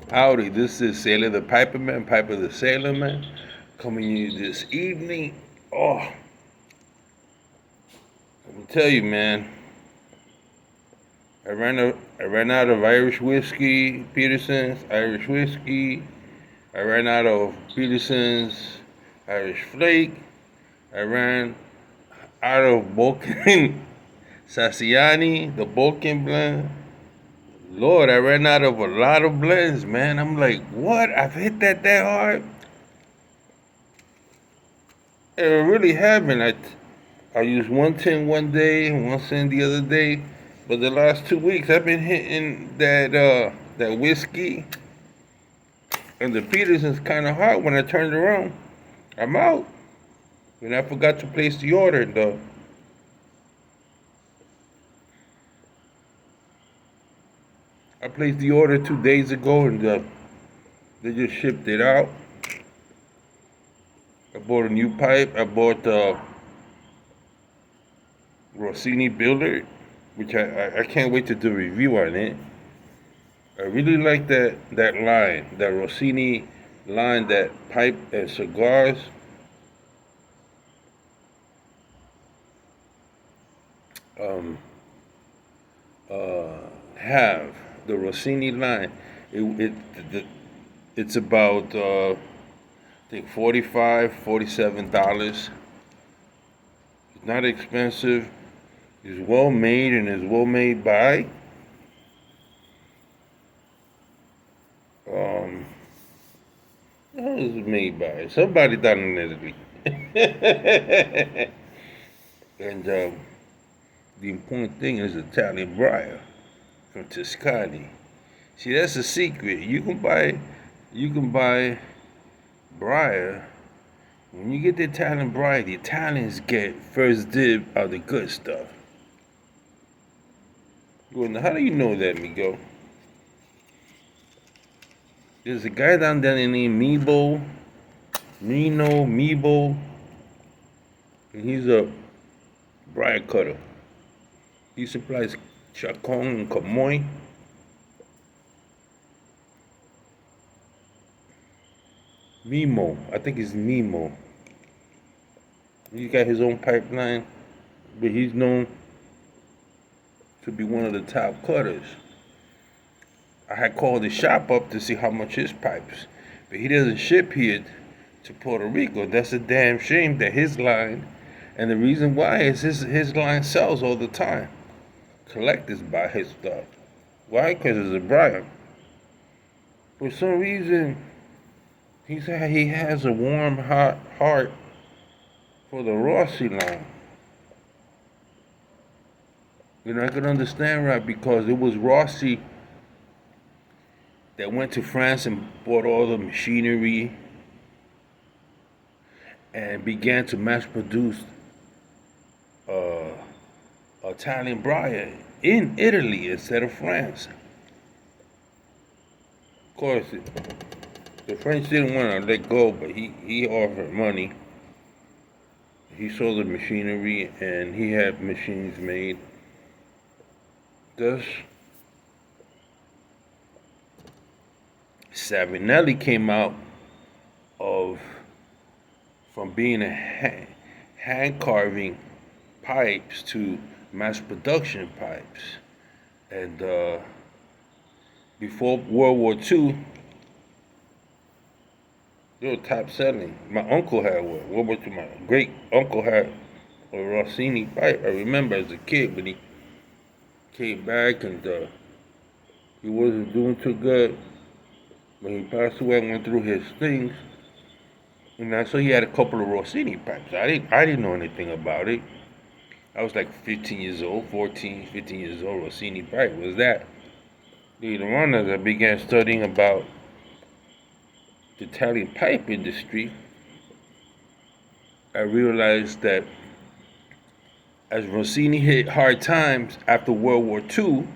Howdy, this is Sailor the Piperman, Piper the Sailorman, coming to you this evening. Oh, let me tell you, man, I ran out of Irish whiskey, Peterson's Irish whiskey. I ran out of Peterson's Irish Flake. I ran out of Balkan Sassiani, the Balkan blend. Lord, I ran out of a lot of blends, man. I'm like, what? I've hit that hard? I really haven't. I used 110 one day, 110 the other day, but the last 2 weeks I've been hitting that whiskey, and the Peterson's kind of hot. When I turned around, I'm out, and I forgot to place the order though. I placed the order 2 days ago, and they just shipped it out. I bought a new pipe. I bought the Rossini Builder, which I can't wait to do a review on it. I really like that line, that Rossini line, that pipe and cigars. Um, have the Rossini line. It's about I think $47. It's not expensive. It's well made and it's well made by. Who is it made by? Somebody down in Italy. And the important thing is Italian briar from Tuscany. See, that's the secret. You can buy briar. When you get the Italian briar, the Italians get first dib of the good stuff. Well, how do you know that, Miguel? There's a guy down there named Mebo, and he's a briar cutter. He supplies Chacon and Camoy. Mimo, I think it's Mimo. He's got his own pipeline, but he's known to be one of the top cutters. I had called his shop up to see how much his pipes, but he doesn't ship here to Puerto Rico. That's a damn shame that his line, and the reason why is his line sells all the time. Collectors buy his stuff. Why? Because it's a briar. For some reason, he has a warm, hot heart for the Rossi line. I can understand right because it was Rossi that went to France and bought all the machinery and began to mass produce uh, Italian briar in Italy instead of France. Of course, the French didn't want to let go, but he offered money. He sold the machinery and he had machines made. Thus, Savinelli came out of from being a hand carving pipes to mass production pipes, and before World War II, they were top selling. My uncle had one. World War II, my great uncle had a Rossini pipe. I remember as a kid when he came back and he wasn't doing too good. When he passed away, I went through his things, and I saw he had a couple of Rossini pipes. I didn't know anything about it. I was like 15 years old, 14, 15 years old. Rossini pipe was that. Later on, as I began studying about the Italian pipe industry, I realized that as Rossini hit hard times after World War II,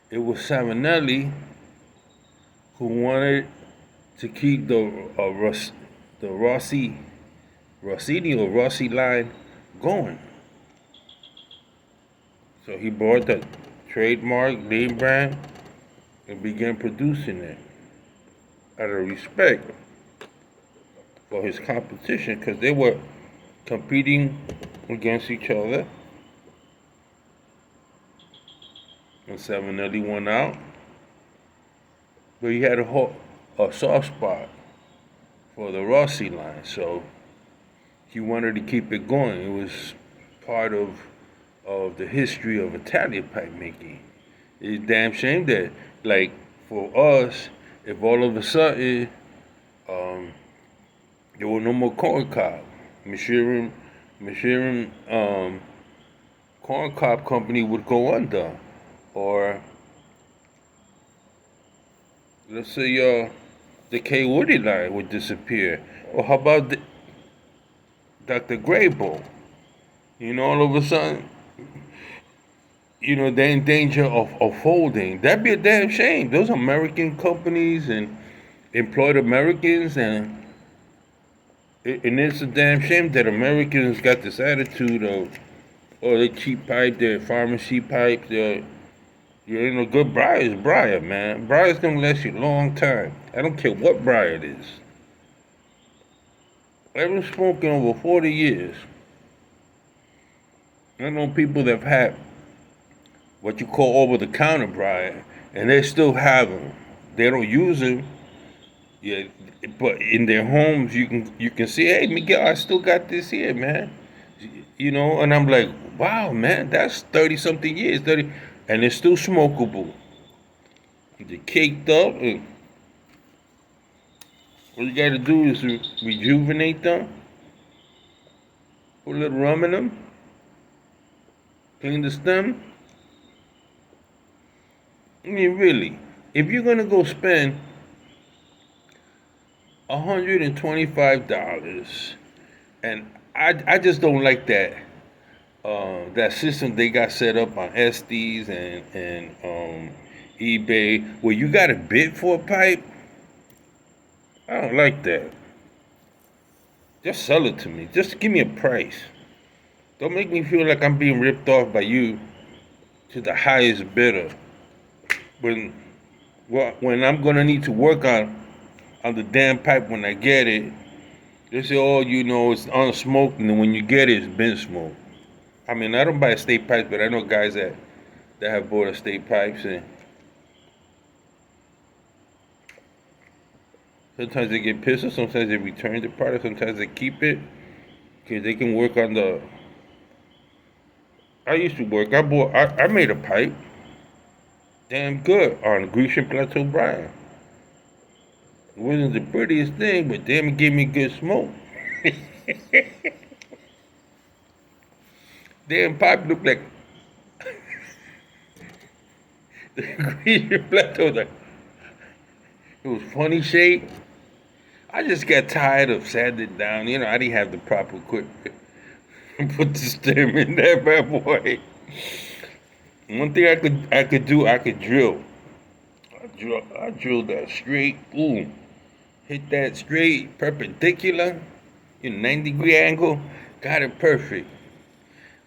it was Savinelli who wanted to keep the Rossini or Rossi line going. So he bought the trademark name brand and began producing it. out of respect for his competition, because they were competing against each other. And Savinelli won out, but he had a soft spot for the Rossi line, so he wanted to keep it going. It was part of the history of Italian pipe making. It's a damn shame that, like, for us, if all of a sudden there were no more corn cob, Mashirin corn cob company would go under, or let's say the K Woody line would disappear, or how about Dr. Grable? All of a sudden, they're in danger of folding. That'd be a damn shame. Those American companies and employed Americans, and it's a damn shame that Americans got this attitude of, oh, they cheap pipe, they're pharmacy pipe, good briar is briar, man. Briar's gonna last you a long time. I don't care what briar it is. I've been smoking over 40 years. I know people that have had what you call over-the-counter briar, and they still have them. They don't use them, yeah, but in their homes you can see, hey, Miguel, I still got this here, man. And I'm like, wow, man, that's 30-something years, and it's still smokable. They're caked up, and all you gotta do is rejuvenate them, put a little rum in them, clean the stem. I mean, really, if you're gonna go spend $125, and I just don't like that system they got set up on Estes and eBay, where you got to bid for a pipe. I don't like that. Just sell it to me. Just give me a price. Don't make me feel like I'm being ripped off by you to the highest bidder. When I'm gonna need to work on the damn pipe when I get it, they say, oh, it's unsmoked, and then when you get it, it's been smoked. I mean, I don't buy estate pipes, but I know guys that have bought estate pipes, and sometimes they get pissed, or sometimes they return the product, sometimes they keep it, because they can work on I used to work, I made a pipe, damn good, on Grecian Plateau Briar. It wasn't the prettiest thing, but damn, it gave me good smoke. Damn pipe looked like the Grecian Plateau. It was funny shape. I just got tired of sanding it down. I didn't have the proper equipment. Put the stem in there, bad boy. One thing I could do, I could drill. I drilled that straight, boom. Hit that straight, perpendicular, 90-degree angle, got it perfect.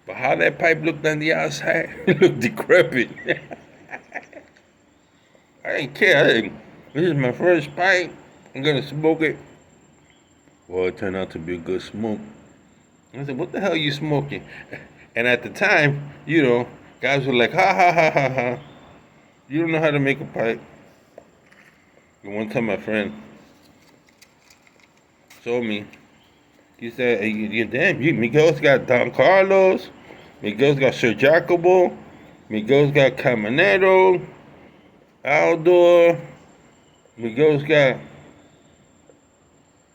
But how that pipe looked on the outside, it looked decrepit. I didn't care. This is my first pipe. I'm gonna smoke it. Well, it turned out to be a good smoke. I said, what the hell are you smoking? And at the time, guys were like, ha ha ha ha ha. You don't know how to make a pipe. And one time my friend told me, he said, hey, damn, Miguel's got Don Carlos, Miguel's got Sir Jacobo, Miguel's got Caminero, Aldor, Miguel's got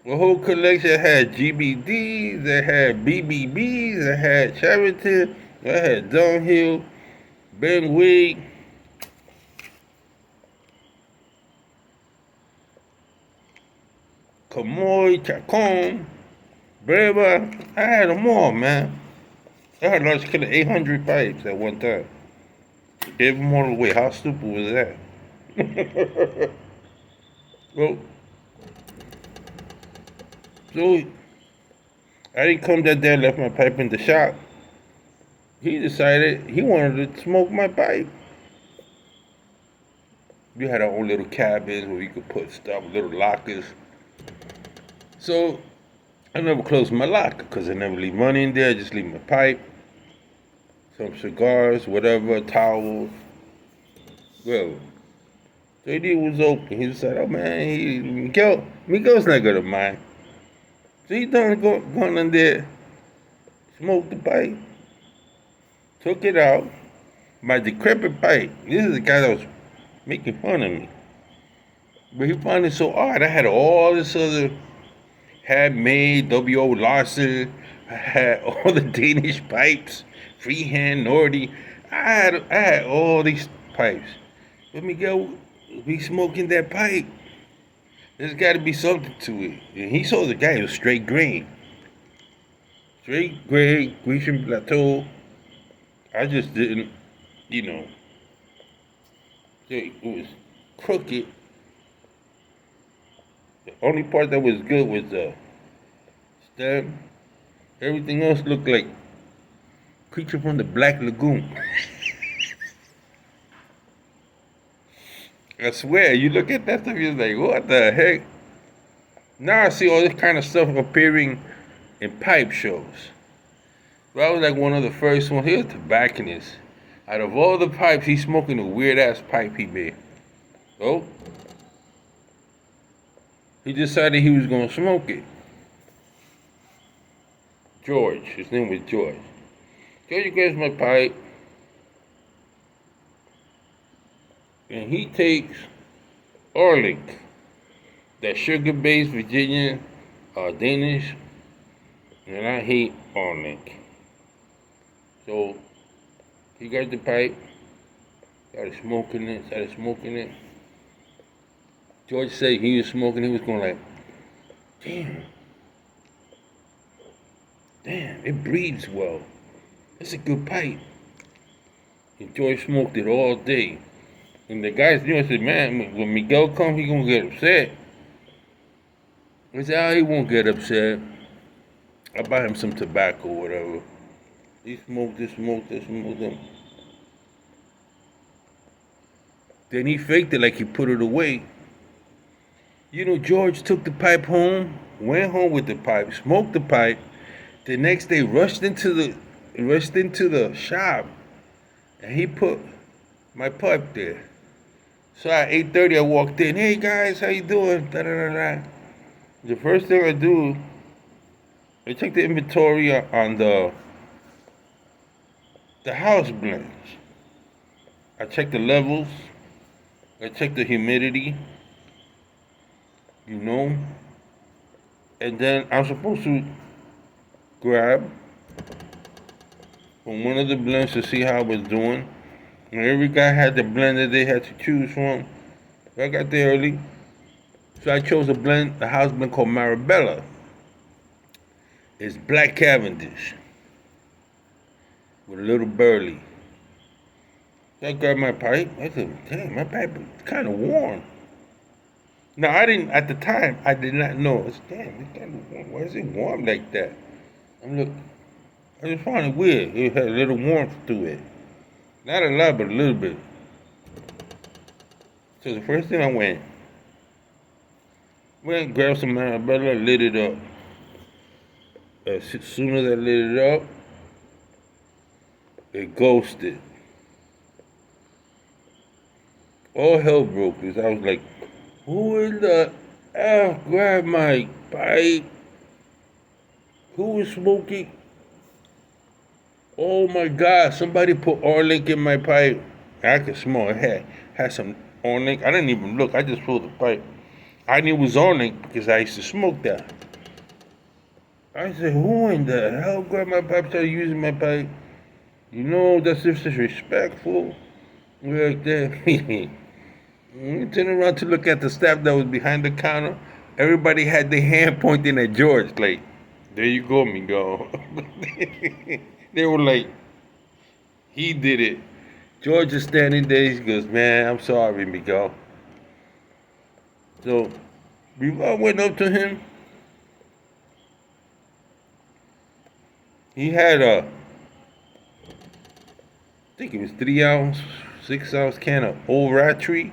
the whole collection. Had GBDs, they had BBBs, they had Charrington, they had Dunhill, Ben Wig. Camoy, Chacon, Breva. I had them all, man. I had a large killer 800 pipes at one time. Gave them all away. How stupid was that? Well, so I didn't come that day. I left my pipe in the shop. He decided he wanted to smoke my pipe. We had our own little cabins where we could put stuff, little lockers. So I never closed my locker because I never leave money in there. I just leave my pipe, some cigars, whatever, towels. Well, JD was open. He said, "Oh man, Miguel's not gonna mind." So he done going in there, smoked the pipe, took it out. My decrepit pipe. This is the guy that was making fun of me. But he found it so odd. I had all this other handmade W.O. Larson. I had all the Danish pipes, freehand Nordy. I had all these pipes. But Miguel be smoking that pipe. There's got to be something to it. And he saw the guy, it was straight green. Straight gray, Grecian Plateau. I just didn't, you know, it was crooked. The only part that was good was the stem. Everything else looked like creature from the Black Lagoon. I swear, you look at that stuff, you're like, what the heck? Now I see all this kind of stuff appearing in pipe shows. But I was like one of the first ones. He was a tobacconist. Out of all the pipes, he's smoking a weird ass pipe he made. So, he decided he was going to smoke it. George, his name was George. George grabs my pipe, and he takes Orlik, that sugar-based Virginia, Danish, and I hate Orlik. So he got the pipe, started smoking it. George said he was smoking, he was going like, damn, it breathes well. It's a good pipe. And George smoked it all day. And the guys knew, I said, man, when Miguel comes, he gonna get upset. I said, oh, he won't get upset. I buy him some tobacco or whatever. He smoked it. Then he faked it like he put it away. You know, George took the pipe home, went home with the pipe, smoked the pipe. The next day, rushed into the shop, and he put my pipe there. So at 8:30, I walked in. Hey guys, how you doing? Da da da da. The first thing I do, I check the inventory on the house blends. I check the levels. I check the humidity. You know, and then I'm supposed to grab from one of the blends to see how I was doing. And every guy had the blend that they had to choose from. I got there early. So I chose a blend, the house blend called Marabella. It's black Cavendish with a little burley. So I grabbed my pipe. I said, damn, my pipe is kind of warm. Now, at the time, I did not know. It's, damn, it's kind of warm. Why is it warm like that? I just found it weird. It had a little warmth to it. Not a lot, but a little bit. So the first thing I went grabbed some Marabella, lit it up. As soon as I lit it up, it ghosted. All hell broke loose. I was like, who in the F grabbed my pipe? Who was smoking? Oh my God, somebody put Orlik in my pipe. I could smell it. Had some Orlik. I didn't even look. I just pulled the pipe. I knew it was Orlik because I used to smoke that. I said, who in the hell grabbed my pipe, started using my pipe? You know, that's disrespectful. Like that. I turned around to look at the staff that was behind the counter. Everybody had their hand pointing at George, like, there you go, Miguel. They were like, he did it. George is standing there. He goes, man, I'm sorry, Miguel. So, Miguel went up to him. He had I think it was 3 ounce, 6 ounce can of Old Rattray.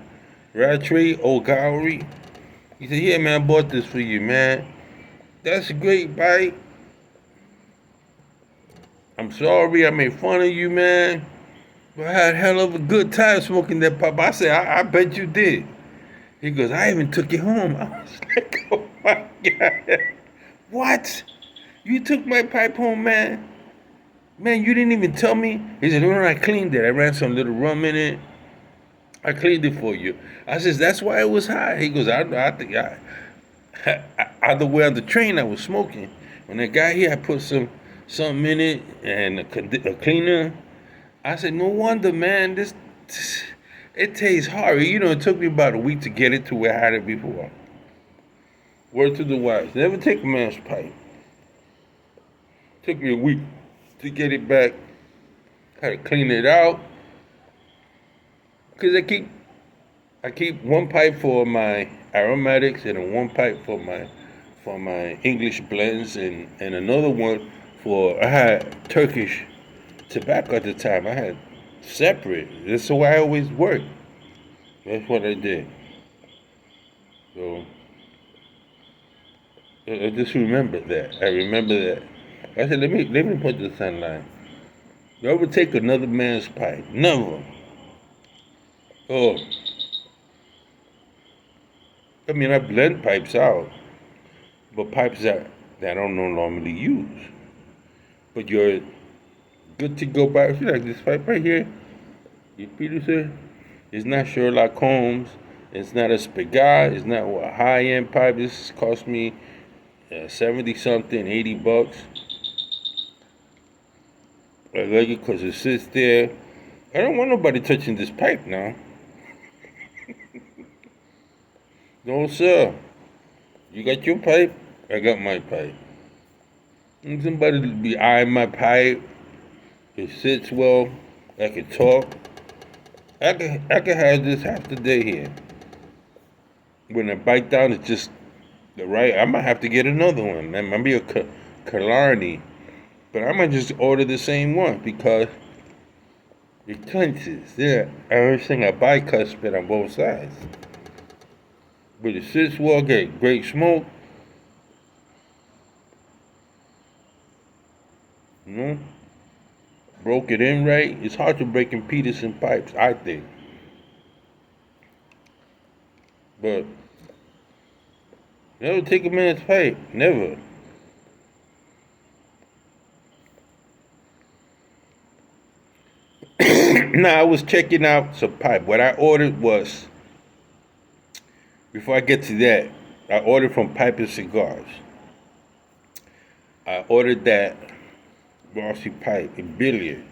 Rattray O'Gowrie. He said, yeah, man, I bought this for you, man. That's a great bite. I'm sorry I made fun of you, man. But I had a hell of a good time smoking that pipe. I said, I bet you did. He goes, I even took it home. I was like, oh my God. What? You took my pipe home, man? Man, you didn't even tell me? He said, no, I cleaned it. I ran some little rum in it. I cleaned it for you. I says, that's why it was hot. He goes, I think either way on the train I was smoking. When I got here, I put something in it and a cleaner. I said, no wonder, man. This it tastes hard. You know, it took me about a week to get it to where I had it before. Word to the wise. Never take a man's pipe. Took me a week to get it back. Had to clean it out. Cause I keep one pipe for my aromatics and one pipe for my English blends and another one for I had Turkish tobacco at the time. I had separate. That's the way I always worked. That's what I did. So I just remember that. I remember that. I said, let me put this online. You ever take another man's pipe? Never. Oh, I mean, I blend pipes out, but pipes that I don't normally use. But you're good to go by. See, like this pipe right here, you Peterson, it's not Sherlock Holmes. It's not a Spigot. It's not a high-end pipe. This cost me 70 something, $80. I like it because it sits there. I don't want nobody touching this pipe now. No, sir. You got your pipe, I got my pipe. And somebody be eyeing my pipe. It sits well. I can talk. I can have this half the day here. When I bite down, it's just the right. I might have to get another one. That might be a Killarney. But I might just order the same one because it clenches. Yeah, everything I buy cuspid on both sides. But it sits well, get great smoke. You know? Broke it in right. It's hard to break in Peterson pipes, I think. But never take a man's pipe. Never. Now I was checking out some pipe. What I ordered was, before I get to that, I ordered from Pipe and Cigars. I ordered that glossy pipe in billiard,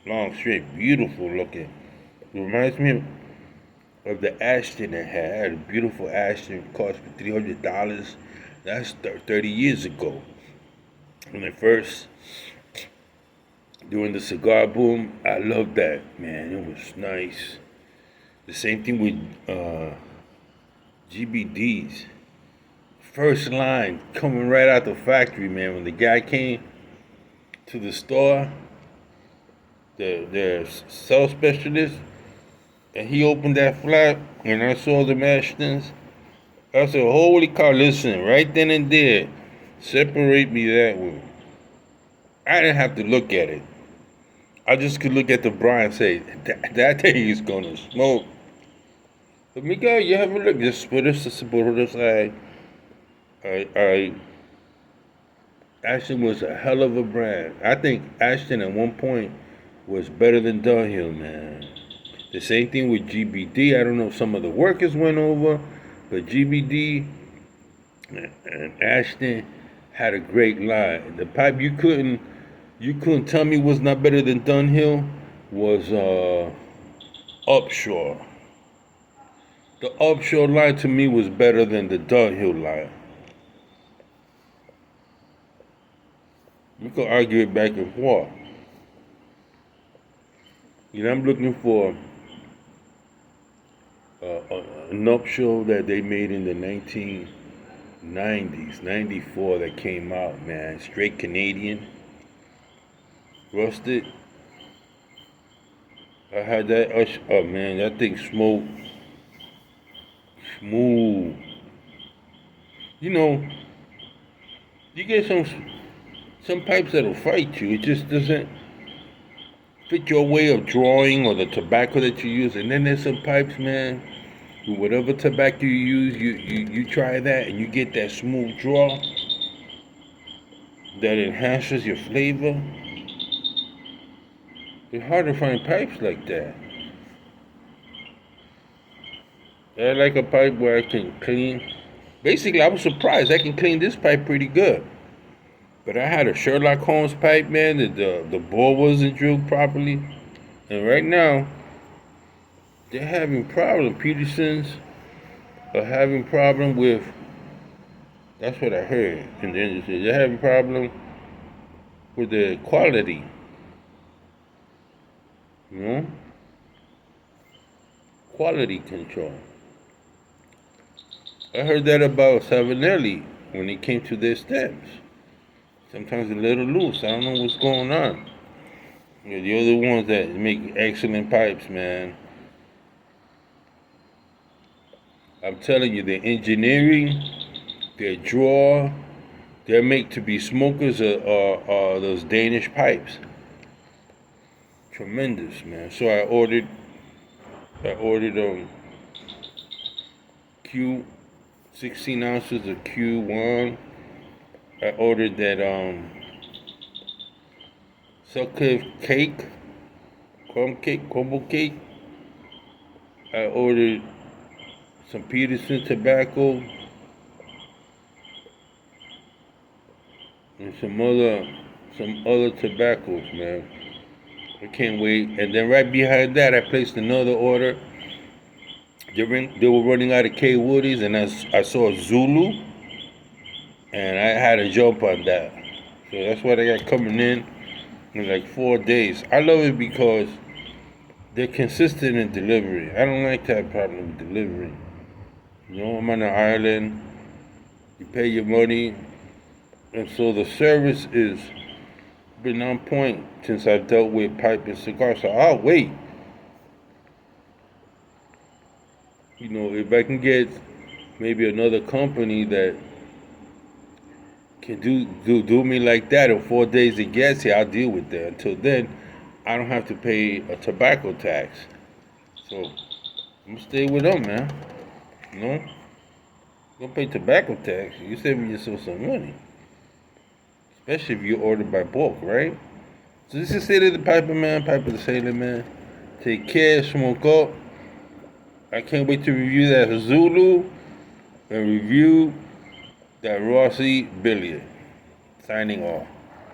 long straight, beautiful looking. It reminds me of the Ashton I had. I had a beautiful Ashton, cost me $300. That's 30 years ago. When I first doing the cigar boom, I loved that, man. It was nice. The same thing with GBDs. First line coming right out the factory, man. When the guy came to the store, the sales specialist, and he opened that flap, and I saw the Ashtons. I said, holy cow, listen, right then and there, separate me that way. I didn't have to look at it. I just could look at the bra and say, that thing is gonna smoke. But Miguel, you haven't looked, just put this aside. Ashton was a hell of a brand. I think Ashton at one point was better than Dunhill, man. The same thing with GBD. I don't know if some of the workers went over, but GBD and Ashton had a great line. The pipe you couldn't tell me was not better than Dunhill was Upshur. The Upshur line to me was better than the Dunhill line. We could argue it back and forth. You know, I'm looking for an Upshur that they made in the 1990s, 94 that came out, man. Straight Canadian. Rusted. I had that, oh man, that thing smoked. Smooth. You know, you get some pipes that'll fight you. It just doesn't fit your way of drawing or the tobacco that you use. And then there's some pipes, man, with whatever tobacco you use, you try that and you get that smooth draw that enhances your flavor. It's hard to find pipes like that. I like a pipe where I can clean. Basically, I was surprised. I can clean this pipe pretty good. But I had a Sherlock Holmes pipe, man, that the bore wasn't drilled properly. And right now, they're having problem. Peterson's are having problem with, that's what I heard in the industry. They're having problem with the quality. You know? Quality control. I heard that about Savinelli when it came to their stems. Sometimes a little loose. I don't know what's going on. You know, the other ones that make excellent pipes, man. I'm telling you, the engineering, their draw, they're made to be smokers are those Danish pipes. Tremendous, man. So I ordered Q 16 ounces of Q1. I ordered that Sutcliffe cake, crumble cake. I ordered some Peterson tobacco and some other tobaccos, man. I can't wait. And then right behind that, I placed another order. They were running out of K Woodies, and I saw Zulu, and I had to jump on that. So that's what I got coming in like 4 days. I love it because they're consistent in delivery. I don't like to have problem with delivery. You know, I'm on an island. You pay your money, and so the service is been on point since I've dealt with pipe and cigar. So I'll wait. You know, if I can get maybe another company that can do me like that in 4 days it gets here, I'll deal with that. Until then, I don't have to pay a tobacco tax. So I'm gonna stay with them, man. You know? Don't pay tobacco tax. You're saving yourself some money. Especially if you order by bulk, right? So this is State of the Piper, man. Piper the Sailor, man. Take care, smoke up. I can't wait to review that Zulu and review that Rossi Billiard. Signing off.